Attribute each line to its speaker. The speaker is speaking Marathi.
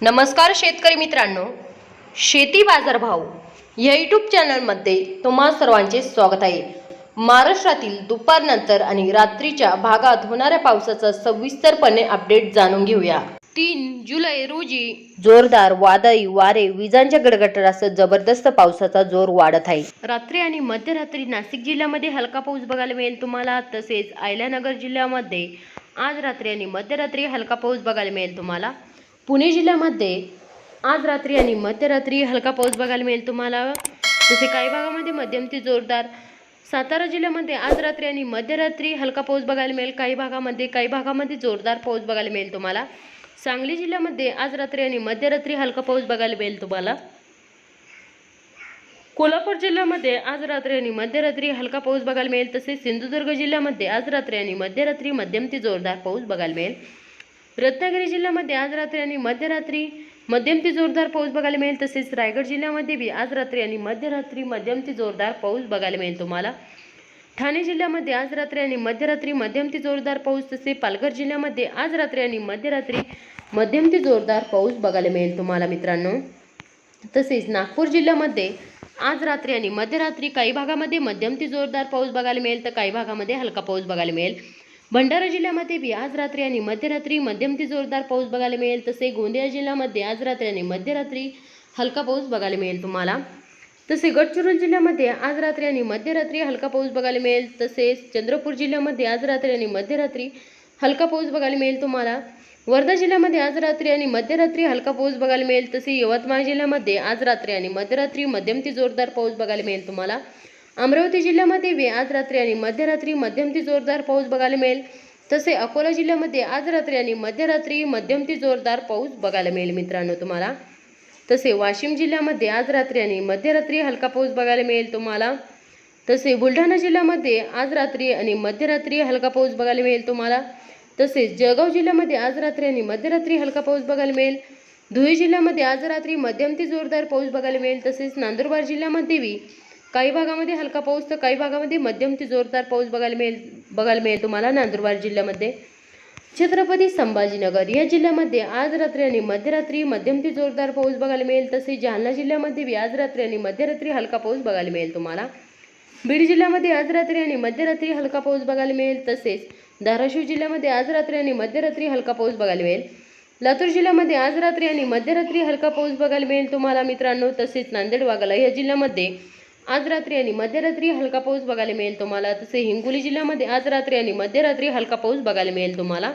Speaker 1: नमस्कार शेतकरी मित्रांनो, शेती बाजारभाव या यूट्यूब चॅनलमध्ये तुम्हा सर्वांचे स्वागत आहे। महाराष्ट्रातील दुपारनंतर आणि रात्रीच्या भागात होणाऱ्या पावसाचा सविस्तरपणे अपडेट जाणून घेऊया। 3 जुलै रोजी जोरदार वादळी वारे, विजांच्या गडगडाटासह जबरदस्त पावसाचा जोर वाढत आहे। रात्री आणि मध्यरात्री नाशिक जिल्ह्यामध्ये हलका पाऊस बघायला मिळेल तुम्हाला। तसेच अहिल्यानगर जिल्ह्यामध्ये आज रात्री आणि मध्यरात्री हलका पाऊस बघायला मिळेल तुम्हाला। पुणे जिल्ह्यामध्ये आज रात्री आणि मध्यरात्री हलका पाऊस बघायला मिळेल तुम्हाला। तसे काही भागामध्ये मध्यम ते जोरदार। सातारा जिल्ह्यामध्ये आज रात्री आणि मध्यरात्री हलका पाऊस बघायला मिळेल काही भागामध्ये जोरदार पाऊस बघायला मिळेल तुम्हाला। सांगली जिल्ह्यामध्ये आज रात्री आणि मध्यरात्री हलका पाऊस बघायला मिळेल तुम्हाला। कोल्हापूर जिल्ह्यामध्ये आज रात्री आणि मध्यरात्री हलका पाऊस बघायला मिळेल। तसेच सिंधुदुर्ग जिल्ह्यामध्ये आज रात्री आणि मध्यरात्री मध्यम ते जोरदार पाऊस बघायला मिळेल। रत्नागिरी जिल्ह्यामध्ये आज रात्री आणि मध्यरात्री मध्यम ते जोरदार पाऊस बघायला मिळेल। तसेच रायगड जिल्ह्यामध्ये भी आज रात्री आणि मध्यरात्री मध्यम ते जोरदार पाऊस बघायला मिळेल तुम्हाला। ठाणे जिल्ह्यामध्ये आज रात्री आणि मध्यरात्री मध्यम ते जोरदार पाऊस। तसेच पालघर जिल्ह्यामध्ये आज रात्री आणि मध्यरात्री मध्यम ते जोरदार पाऊस बघायला मिळेल तुम्हाला मित्रांनो। तसेच नागपूर जिल्ह्यामध्ये आज रात्री आणि मध्यरात्री काही भागामध्ये मध्यम ते जोरदार पाऊस बघायला मिळेल, तर काही भागामध्ये हलका पाऊस बघायला मिळेल। भंडारा जिल्ह्यामध्ये भी आज रात्री आणि मध्यरात्री मध्यम ते जोरदार पाऊस बघायला मिळेल। तसे गोंदिया जिल्ह्यामध्ये आज रात्री आणि मध्यरात्री हलका पाऊस बघायला मिळेल तुम्हाला। तसे गडचिरोली जिल्ह्यामध्ये आज रात्री आणि मध्यरात्री हलका पाऊस बघायला मिळेल। तसेच चंद्रपूर जिल्ह्यामध्ये आज रात्री आणि मध्यरात्री हलका पाऊस बघायला मिळेल तुम्हाला। वर्धा जिल्ह्यामध्ये आज रात्री आणि मध्यरात्री हलका पाऊस बघायला मिळेल। तसे यवतमाळ जिल्ह्यामध्ये आज रात्री आणि मध्यरात्री मध्यम ते जोरदार पाऊस बघायला मिळेल तुम्हाला। अमरावती जिल्ह्यामध्ये भी आज रात्री आणि मध्यरात्री मध्यम ते जोरदार पाऊस बघायला मिळेल। तसे अकोला जिल्ह्यामध्ये आज रात्री आणि मध्यरात्री मध्यम ते जोरदार पाऊस बघायला मिळेल मित्रांनो तुम्हाला। तसे वाशिम जिल्ह्यामध्ये आज रात्री आणि मध्यरात्री हलका पाऊस बघायला मिळेल तुम्हाला। तसे बुलढाणा जिल्ह्यामध्ये आज रात्री आणि मध्यरात्री हलका पाऊस बघायला मिळेल तुम्हाला। तसेच जळगाव जिल्ह्यामध्ये आज रात्री आणि मध्यरात्री हलका पाऊस बघायला मिळेल। धुळे जिल्ह्यामध्ये आज रात्री मध्यम ते जोरदार पाऊस बघायला मिळेल। तसेच नंदुरबार जिल्ह्यामध्ये भी काही भागामध्ये हलका पाऊस, तर काही भागामध्ये मध्यम ते जोरदार पाऊस बघायला मिळेल तुम्हाला नंदुरबार जिल्ह्यामध्ये। छत्रपती संभाजीनगर या जिल्ह्यामध्ये आज रात्री आणि मध्यरात्री मध्यम ते जोरदार पाऊस बघायला मिळेल। तसेच जालना जिल्ह्यामध्ये भी आज रात्री आणि मध्यरात्री हलका पाऊस बघायला मिळेल तुम्हाला। बीड जिल्ह्यामध्ये आज रात्री आणि मध्यरात्री हलका पाऊस बघायला मिळेल। तसेच धाराशिव जिल्ह्यामध्ये आज रात्री आणि मध्यरात्री हलका पाऊस बघायला मिळेल। लातूर जिल्ह्यामध्ये आज रात्री आणि मध्यरात्री हलका पाऊस बघायला मिळेल तुम्हाला मित्रांनो। तसेच नांदेड वाघाला या जिल्ह्यामध्ये आज रात्री आणि मध्यरात्री हलका पाऊस बघायला मिळेल तुम्हाला। तसे हिंगोली जिल्ह्यामध्ये आज रात्री आणि मध्यरात्री हलका पाऊस बघायला मिळेल तुम्हाला।